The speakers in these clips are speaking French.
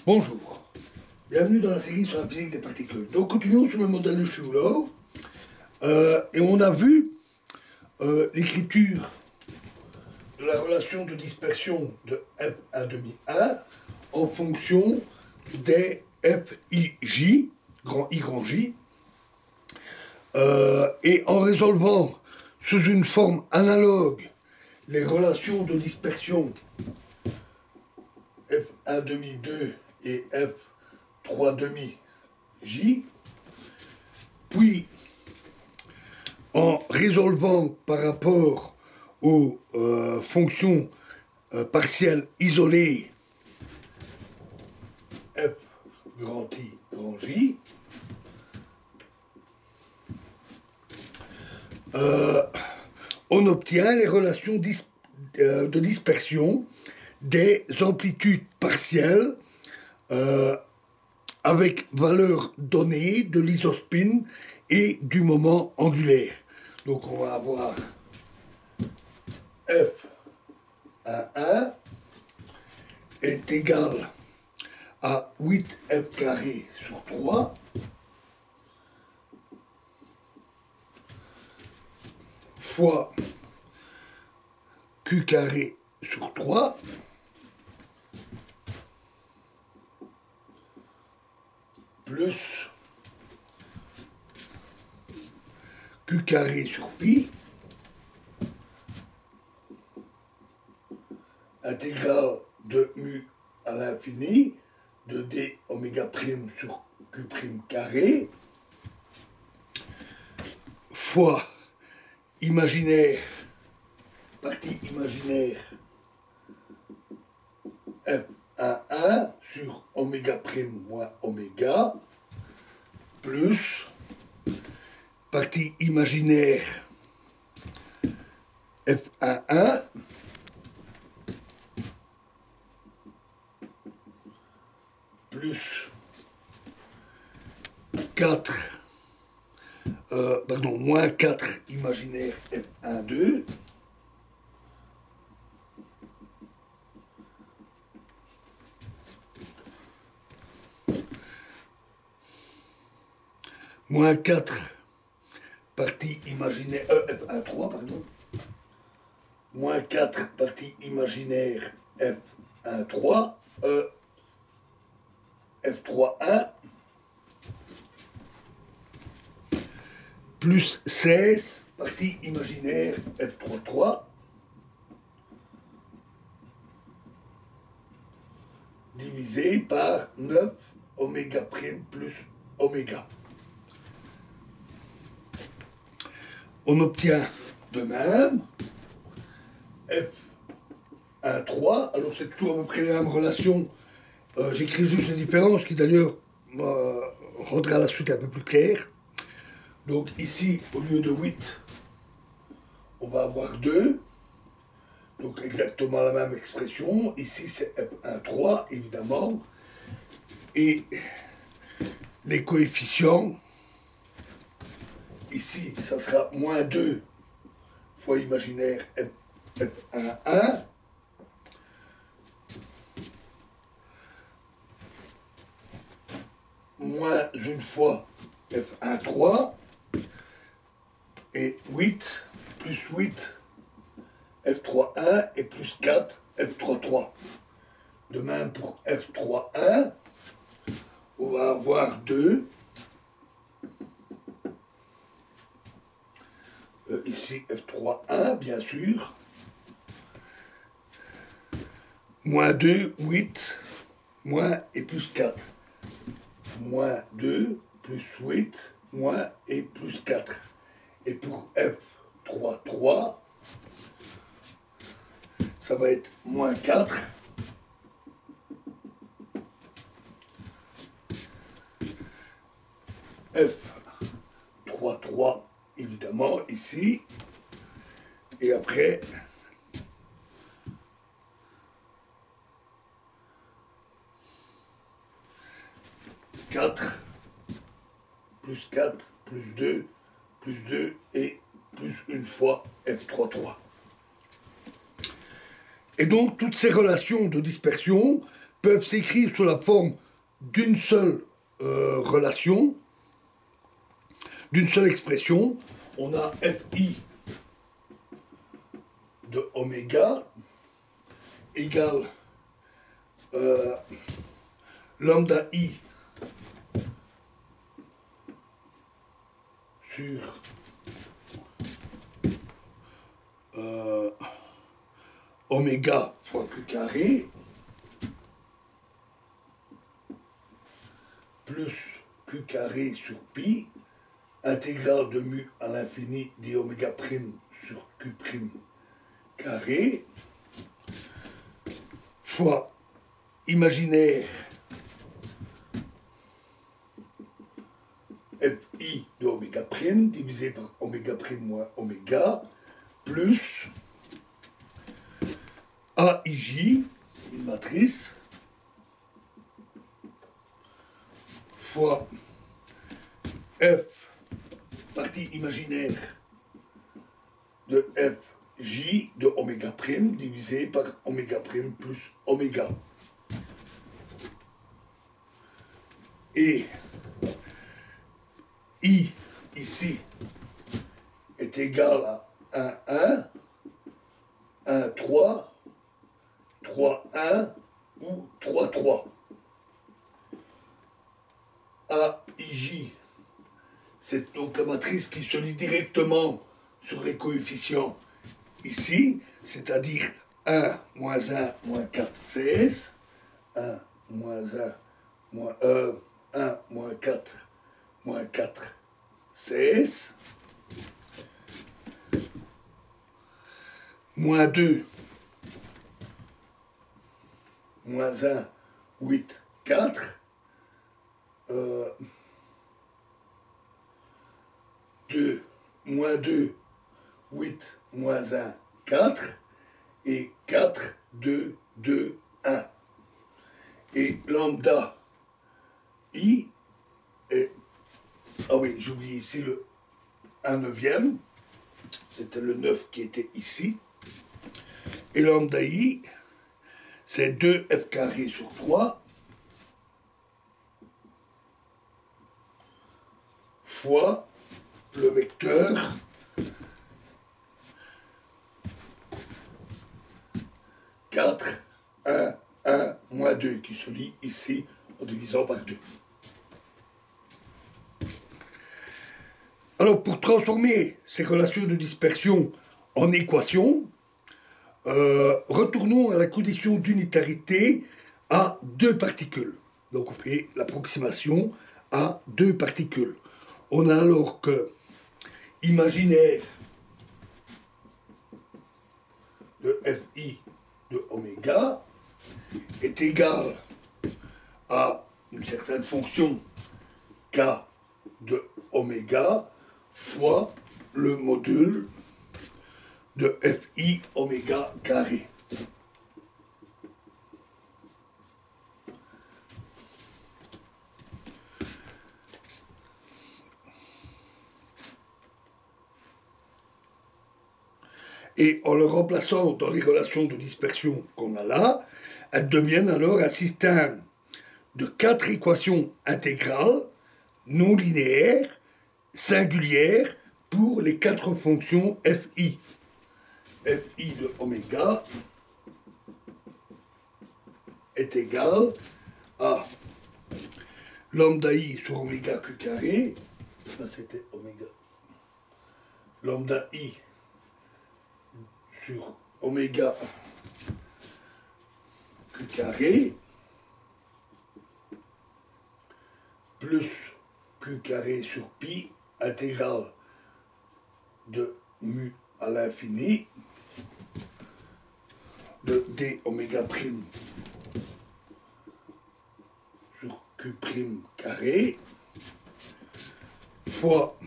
Bonjour, bienvenue dans la série sur la physique des particules. Donc continuons sur le modèle de Shulov et on a vu l'écriture de la relation de dispersion de F1,1 en fonction des FIJ, grand I, grand J, et en résolvant sous une forme analogue les relations de dispersion F1,2 et F3,J, puis en résolvant par rapport aux fonctions partielles isolées F grand I, grand J, on obtient les relations de dispersion des amplitudes partielles avec valeur donnée de l'isospin et du moment angulaire. Donc on va avoir F1,1 est égal à 8F carré sur 3 fois Q carré sur 3 plus Q carré sur pi intégrale de mu à l'infini de d oméga prime sur Q prime carré fois imaginaire, partie imaginaire F1,1 sur oméga prime moins oméga plus partie imaginaire F1,1 plus 4 moins 4 imaginaire F1,2 moins 4 partie imaginaire F1,3 pardon, moins 4 partie imaginaire F1,3 F3,1 plus 16 partie imaginaire F3,3 divisé par 9 oméga prime plus oméga. On obtient de même F1,3, alors c'est toujours à peu près la même relation, j'écris juste les différences qui d'ailleurs rendra la suite un peu plus claire. Donc ici, au lieu de 8, on va avoir 2, donc exactement la même expression. Ici c'est F1,3 évidemment, et les coefficients, ici ça sera moins 2 fois imaginaire F1,1 moins une fois F1,3 et 8 plus 8 F3,1 et plus 4 F3,3. De même pour F3,1, on va avoir 2. Ici F3,1 bien sûr. Moins 2, 8, moins et plus 4. Moins 2, plus 8, moins et plus 4. Et pour F3,3, ça va être moins 4, F3,3 évidemment ici, et après plus 4, plus 2 et plus une fois F3,3. Et donc toutes ces relations de dispersion peuvent s'écrire sous la forme d'une seule relation, d'une seule expression. On a Fi de oméga égale lambda I sur oméga fois Q carré plus Q carré sur pi intégrale de mu à l'infini d oméga prime sur Q prime carré fois imaginaire Fi de oméga prime divisé par oméga prime moins oméga plus AIJ, une matrice, fois F, partie imaginaire de Fj de oméga prime divisé par oméga prime plus oméga. Et I, ici, est égal à 1, 1, 1, 3, 3, 1 ou 3, 3. AIJ, c'est donc la matrice qui se lit directement sur les coefficients ici, c'est-à-dire 1, moins 1, moins 4, CS, 1, moins 1, moins 1, moins 4, moins 4, CS, moins 2, moins 1, 8, 4, 2, moins 2, 8, moins 1, 4, et 4, 2, 2, 1. Et lambda I est... Ah oui, j'ai oublié ici le 1 neuvième, c'était le 9 qui était ici. Et lambda I, c'est 2f carré sur 3 fois le vecteur quatre, 1, 1, moins 2 qui se lit ici en divisant par 2. Alors pour transformer ces relations de dispersion en équations, retournons à la condition d'unitarité à deux particules. Donc on fait l'approximation à deux particules. On a alors que imaginaire de Fi de oméga est égal à une certaine fonction k de oméga fois le module de Fi oméga carré. Et en le remplaçant dans les relations de dispersion qu'on a là, elles deviennent alors un système de 4 équations intégrales, non linéaires, singulières, pour les 4 fonctions Fi. Fi de oméga est égal à lambda I sur oméga Q carré, là c'était oméga, lambda I sur oméga Q carré plus Q carré sur pi intégrale de mu à l'infini de d oméga prime sur Q prime carré fois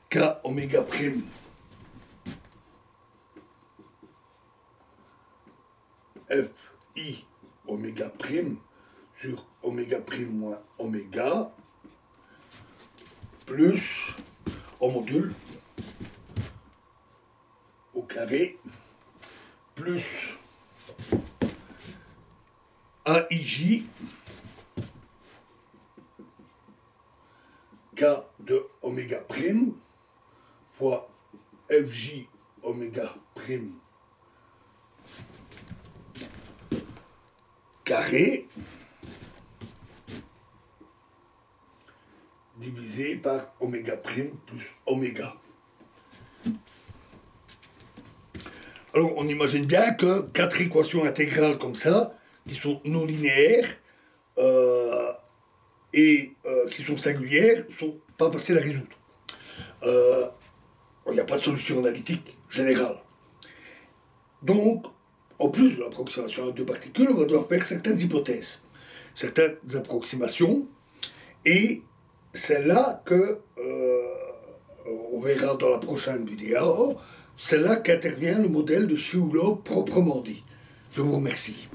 k oméga prime Fi oméga prime sur oméga prime moins oméga plus en module au carré plus AIJ K de oméga prime fois FJ oméga prime carré divisé par oméga prime plus oméga. Alors on imagine bien que 4 équations intégrales comme ça, qui sont non linéaires et qui sont singulières, ne sont pas faciles à résoudre. Il n'y a pas de solution analytique générale. Donc, en plus de l'approximation à deux particules, on va devoir faire certaines hypothèses, certaines approximations, et c'est là que, on verra dans la prochaine vidéo, c'est là qu'intervient le modèle de Shihulov proprement dit. Je vous remercie.